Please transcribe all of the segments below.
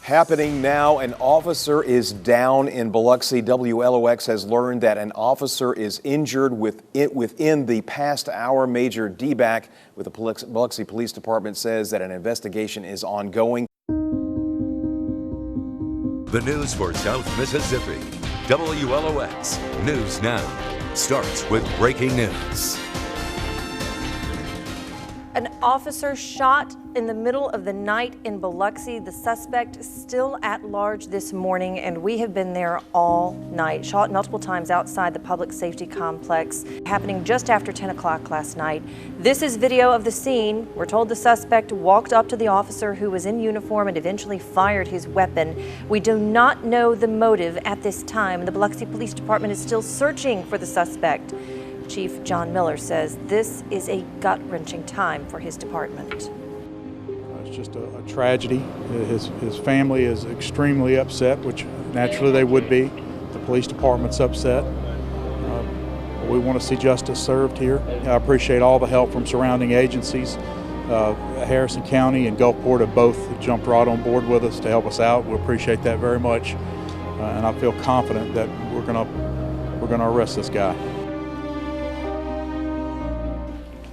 Happening now, an officer is down in Biloxi. WLOX has learned that an officer is injured within the past hour. Major DBAC with the Biloxi Police Department says that an investigation is ongoing. The news for South Mississippi. WLOX News Now starts with breaking news. An officer shot in the middle of the night in Biloxi. The suspect still at large this morning, and we have been there all night. Shot multiple times outside the public safety complex, happening just after 10 o'clock last night. This is video of the scene. We're told the suspect walked up to the officer who was in uniform and eventually fired his weapon. We do not know the motive at this time. The Biloxi Police Department is still searching for the suspect. Chief John Miller says this is a gut-wrenching time for his department. It's just a tragedy. His family is extremely upset, which naturally they would be. The police department's upset. We want to see justice served here. I appreciate all the help from surrounding agencies. Harrison County and Gulfport have both jumped right on board with us to help us out. We appreciate that very much, and I feel confident that we're going to arrest this guy.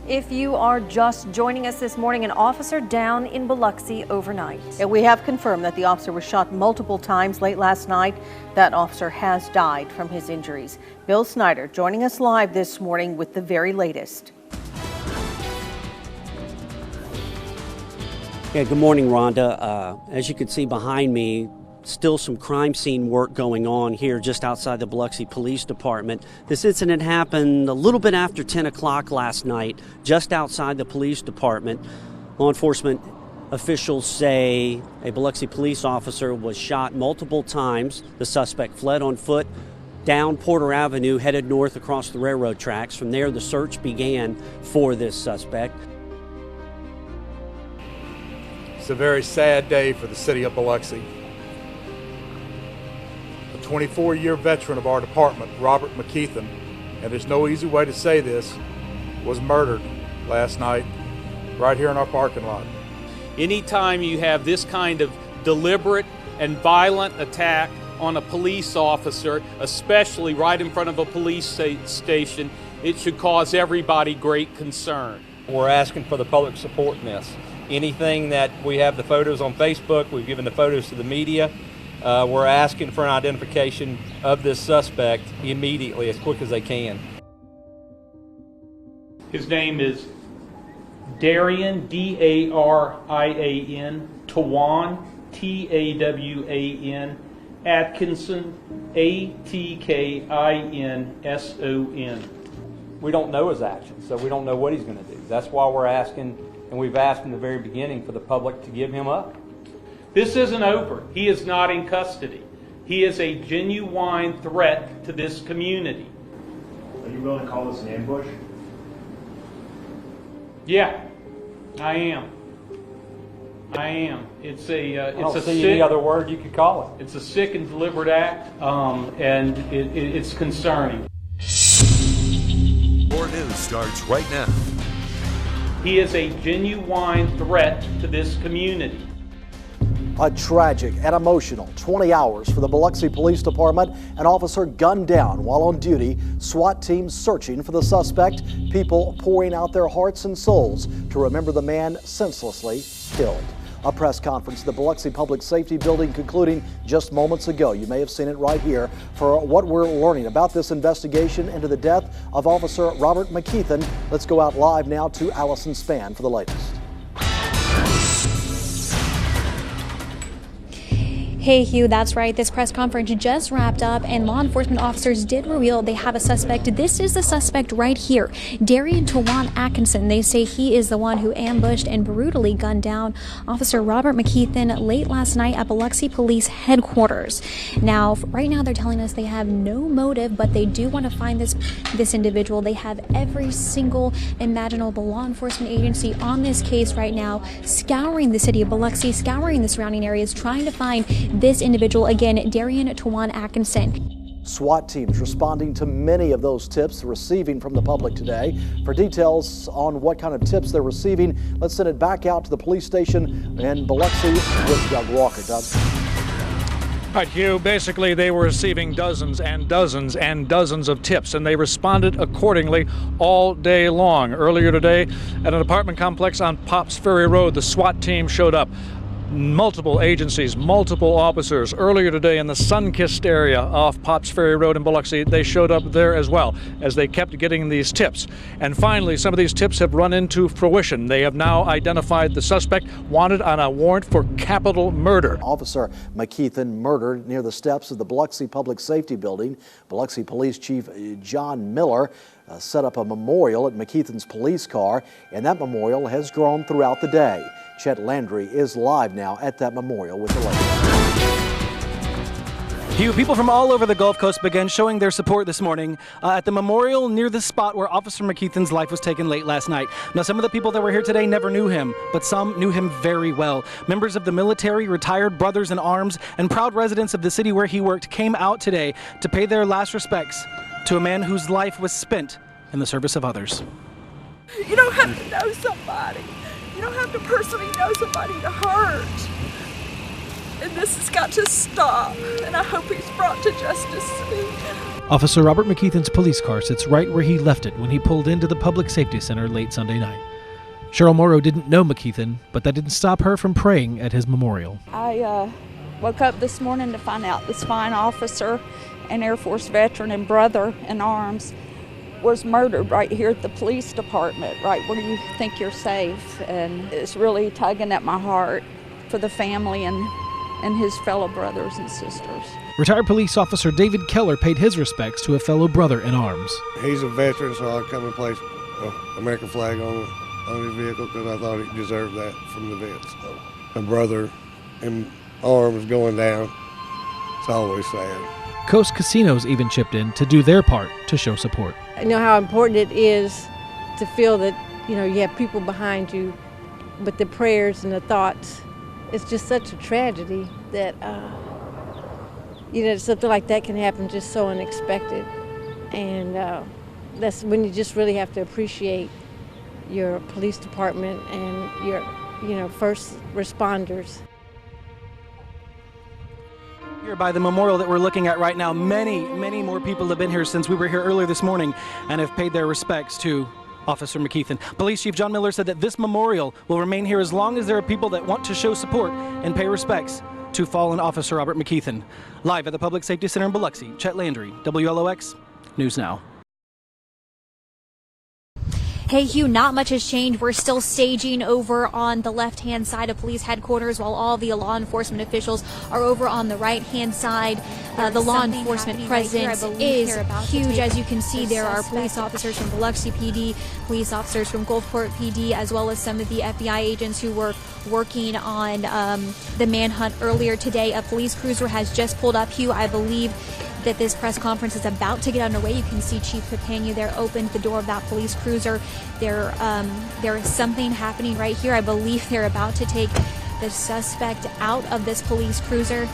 If you are just joining us this morning, an officer down in Biloxi overnight. And we have confirmed that the officer was shot multiple times late last night. That officer has died from his injuries. Bill Snyder joining us live this morning with the very latest. Yeah, good morning, Rhonda. As you can see behind me, still some crime scene work going on here just outside the Biloxi Police Department. This incident happened a little bit after 10 o'clock last night, just outside the police department. Law enforcement officials say a Biloxi police officer was shot multiple times. The suspect fled on foot down Porter Avenue, headed north across the railroad tracks. From there, the search began for this suspect. It's a very sad day for the city of Biloxi. A 24-year veteran of our department, Robert McKeithen, and there's no easy way to say this, was murdered last night right here in our parking lot. Anytime you have this kind of deliberate and violent attack on a police officer, especially right in front of a police station, it should cause everybody great concern. We're asking for the public support in this. Anything that we have the photos on Facebook, we've given the photos to the media. We're asking for an identification of this suspect immediately, as quick as they can. His name is Darian, D-A-R-I-A-N, Tawan, T-A-W-A-N, Atkinson, A-T-K-I-N-S-O-N. We don't know his actions, so we don't know what he's going to do. That's why we're asking, and we've asked in the very beginning for the public to give him up. This isn't over. He is not in custody. He is a genuine threat to this community. Are you willing to call this an ambush? Yeah, I am. It's a I don't see any other word you could call it. It's a sick and deliberate act, and it's concerning. More news starts right now. He is a genuine threat to this community. A tragic and emotional 20 hours for the Biloxi Police Department. An officer gunned down while on duty. SWAT teams searching for the suspect. People pouring out their hearts and souls to remember the man senselessly killed. A press conference at the Biloxi Public Safety Building concluding just moments ago. You may have seen it right here for what we're learning about this investigation into the death of Officer Robert McKeithen. Let's go out live now to Allison Spann for the latest. Hey Hugh, that's right. This press conference just wrapped up and law enforcement officers did reveal they have a suspect. This is the suspect right here, Darian Tawan Atkinson. They say he is the one who ambushed and brutally gunned down Officer Robert McKeithen late last night at Biloxi Police Headquarters. Now, right now they're telling us they have no motive, but they do want to find this individual. They have every single imaginable law enforcement agency on this case right now, scouring the city of Biloxi, scouring the surrounding areas, trying to find this individual, again, Darian Tawan Atkinson. SWAT teams responding to many of those tips they're receiving from the public today. For details on what kind of tips they're receiving, let's send it back out to the police station in Biloxi with Doug Walker. Doug. All right, Hugh, basically they were receiving dozens and dozens and dozens of tips, and they responded accordingly all day long. Earlier today at an apartment complex on Pops Ferry Road, the SWAT team showed up. Multiple agencies, multiple officers. Earlier today in the sun-kissed area off Pops Ferry Road in Biloxi, they showed up there as well as they kept getting these tips. And finally, some of these tips have run into fruition. They have now identified the suspect wanted on a warrant for capital murder. Officer McKeithen murdered near the steps of the Biloxi Public Safety Building. Biloxi Police Chief John Miller set up a memorial at McKeithen's police car, and that memorial has grown throughout the day. Chet Landry is live now at that memorial with the latest. Hugh, people from all over the Gulf Coast began showing their support this morning at the memorial near the spot where Officer McKeithen's life was taken late last night. Now, some of the people that were here today never knew him, but some knew him very well. Members of the military, retired brothers in arms, and proud residents of the city where he worked came out today to pay their last respects to a man whose life was spent in the service of others. You don't have to know somebody. You don't have to personally know somebody to hurt. And this has got to stop, and I hope he's brought to justice soon. Officer Robert McKeithen's police car sits right where he left it when he pulled into the Public Safety Center late Sunday night. Cheryl Morrow didn't know McKeithen, but that didn't stop her from praying at his memorial. I woke up this morning to find out this fine officer, an Air Force veteran and brother in arms, was murdered right here at the police department, right where you think you're safe. And it's really tugging at my heart for the family and his fellow brothers and sisters. Retired police officer David Keller paid his respects to a fellow brother in arms. He's a veteran, so I come and place an American flag on his vehicle because I thought he deserved that from the vets. A brother in arms going down, it's always sad. Coast Casinos even chipped in to do their part to show support. I know how important it is to feel that, you have people behind you with the prayers and the thoughts. It's just such a tragedy that, something like that can happen just so unexpected. And that's when you just really have to appreciate your police department and your, first responders. Here by the memorial that we're looking at right now, many more people have been here since we were here earlier this morning and have paid their respects to Officer McKeithen. Police Chief John Miller said that this memorial will remain here as long as there are people that want to show support and pay respects to fallen Officer Robert McKeithen. Live at the Public Safety Center in Biloxi, Chet Landry, WLOX News Now. Hey Hugh, not much has changed. We're still staging over on the left-hand side of police headquarters while all the law enforcement officials are over on the right-hand side. The law enforcement presence is huge. As you can see, there are police officers from Biloxi PD, police officers from Gulfport PD, as well as some of the FBI agents who were working on the manhunt earlier today. A police cruiser has just pulled up. Hugh, I believe that this press conference is about to get underway. You can see Chief Papania there opened the door of that police cruiser. There is something happening right here. I believe they're about to take the suspect out of this police cruiser.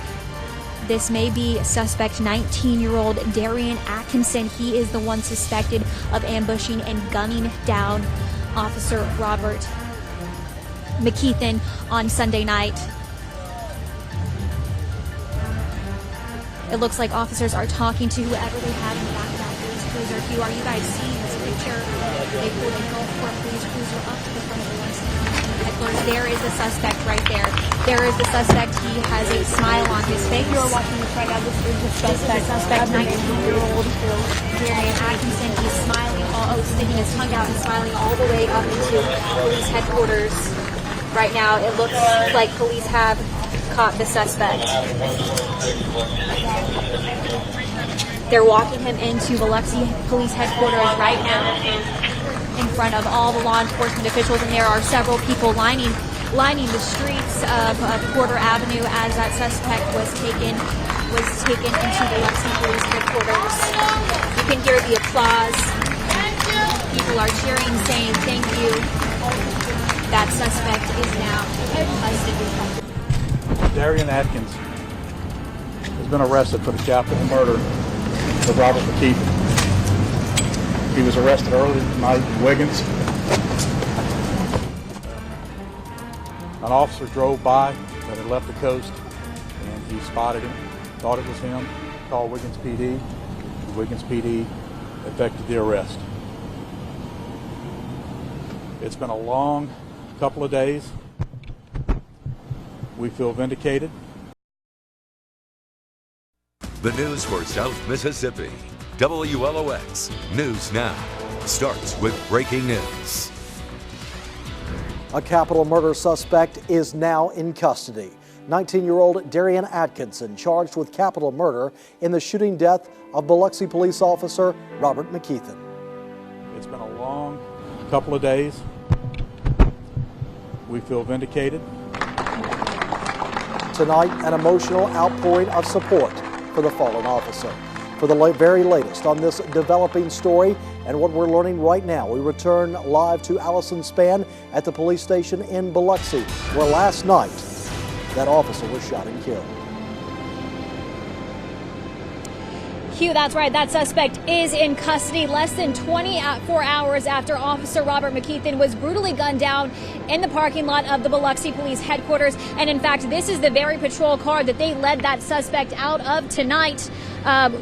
This may be suspect 19-year-old Darian Atkinson. He is the one suspected of ambushing and gunning down Officer Robert McKeithen on Sunday night. It looks like officers are talking to whoever they have in the back of that police cruiser. Hugh, are you guys seeing this picture? They pulled a Gulfport police cruiser up to the front of the headquarters. There is the suspect right there. There is the suspect. He has a smile on his face. You are watching this right now. This is the suspect, 19-year-old Darian Atkinson. He's smiling, sticking his tongue out and smiling all the way up into police headquarters. Right now, it looks like police have caught the suspect. They're walking him into Biloxi Police Headquarters right now in front of all the law enforcement officials, and there are several people lining the streets of Porter Avenue as that suspect was taken into Biloxi Police Headquarters. You can hear the applause. People are cheering, saying thank you. That suspect is now custody. Darian Atkins has been arrested for the capital murder of Robert McKeithen. He was arrested early tonight in Wiggins. An officer drove by that had left the coast, and he spotted him, thought it was him, called Wiggins PD. Wiggins PD effected the arrest. It's been a long couple of days. We feel vindicated. The news for South Mississippi. WLOX News Now starts with breaking news. A capital murder suspect is now in custody. 19-year-old Darian Atkinson charged with capital murder in the shooting death of Biloxi police officer Robert McKeithen. It's been a long couple of days. We feel vindicated. Tonight, an emotional outpouring of support for the fallen officer. For the very latest on this developing story and what we're learning right now, we return live to Allison Spann at the police station in Biloxi, where last night that officer was shot and killed. Hugh, that's right. That suspect is in custody less than 24 hours after Officer Robert McKeithen was brutally gunned down in the parking lot of the Biloxi Police Headquarters. And in fact, this is the very patrol car that they led that suspect out of tonight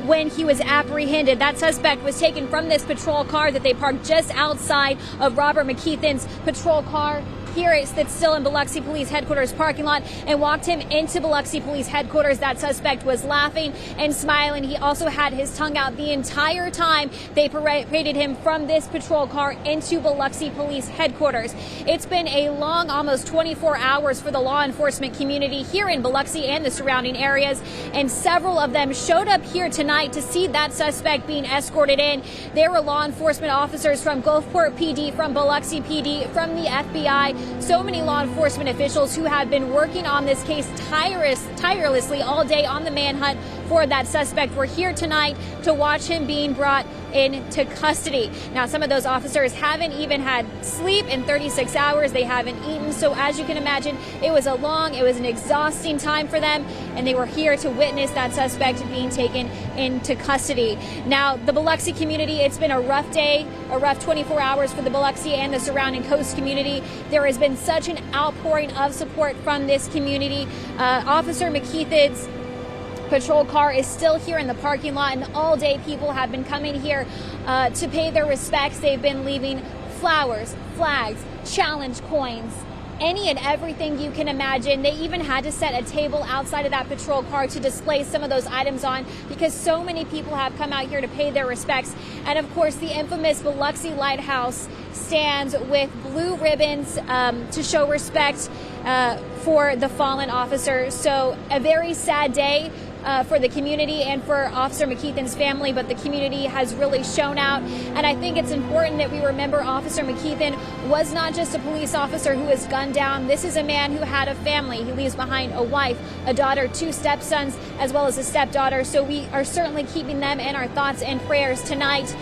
when he was apprehended. That suspect was taken from this patrol car that they parked just outside of Robert McKeithen's patrol car. Here it sits still in Biloxi Police Headquarters parking lot and walked him into Biloxi Police Headquarters. That suspect was laughing and smiling. He also had his tongue out the entire time they paraded him from this patrol car into Biloxi Police Headquarters. It's been a long, almost 24 hours for the law enforcement community here in Biloxi and the surrounding areas, and several of them showed up here tonight to see that suspect being escorted in. There were law enforcement officers from Gulfport PD, from Biloxi PD, from the FBI. So many law enforcement officials who have been working on this case tirelessly all day on the manhunt for that suspect were here tonight to watch him being brought into custody. Now, some of those officers haven't even had sleep in 36 hours. They haven't eaten. So as you can imagine, it was an exhausting time for them, and they were here to witness that suspect being taken into custody. Now, the Biloxi community, it's been a rough day, a rough 24 hours for the Biloxi and the surrounding coast community. There has been such an outpouring of support from this community. Officer McKeithen's patrol car is still here in the parking lot, and all day people have been coming here to pay their respects. They've been leaving flowers, flags, challenge coins, any and everything you can imagine. They even had to set a table outside of that patrol car to display some of those items on, because so many people have come out here to pay their respects. And of course, the infamous Biloxi Lighthouse stands with blue ribbons to show respect for the fallen officer. So a very sad day for the community and for Officer McKeithen's family, but the community has really shown out. And I think it's important that we remember Officer McKeithen was not just a police officer who was gunned down. This is a man who had a family. He leaves behind a wife, a daughter, 2 stepsons, as well as a stepdaughter. So we are certainly keeping them in our thoughts and prayers tonight.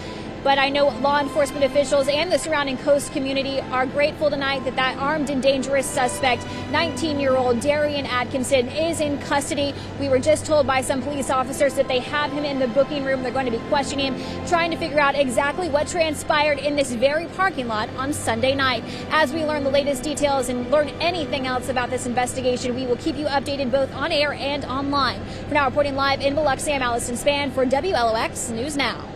But I know law enforcement officials and the surrounding coast community are grateful tonight that that armed and dangerous suspect, 19-year-old Darian Atkinson, is in custody. We were just told by some police officers that they have him in the booking room. They're going to be questioning him, trying to figure out exactly what transpired in this very parking lot on Sunday night. As we learn the latest details and learn anything else about this investigation, we will keep you updated both on air and online. For now, reporting live in Biloxi, I'm Allison Spann for WLOX News Now.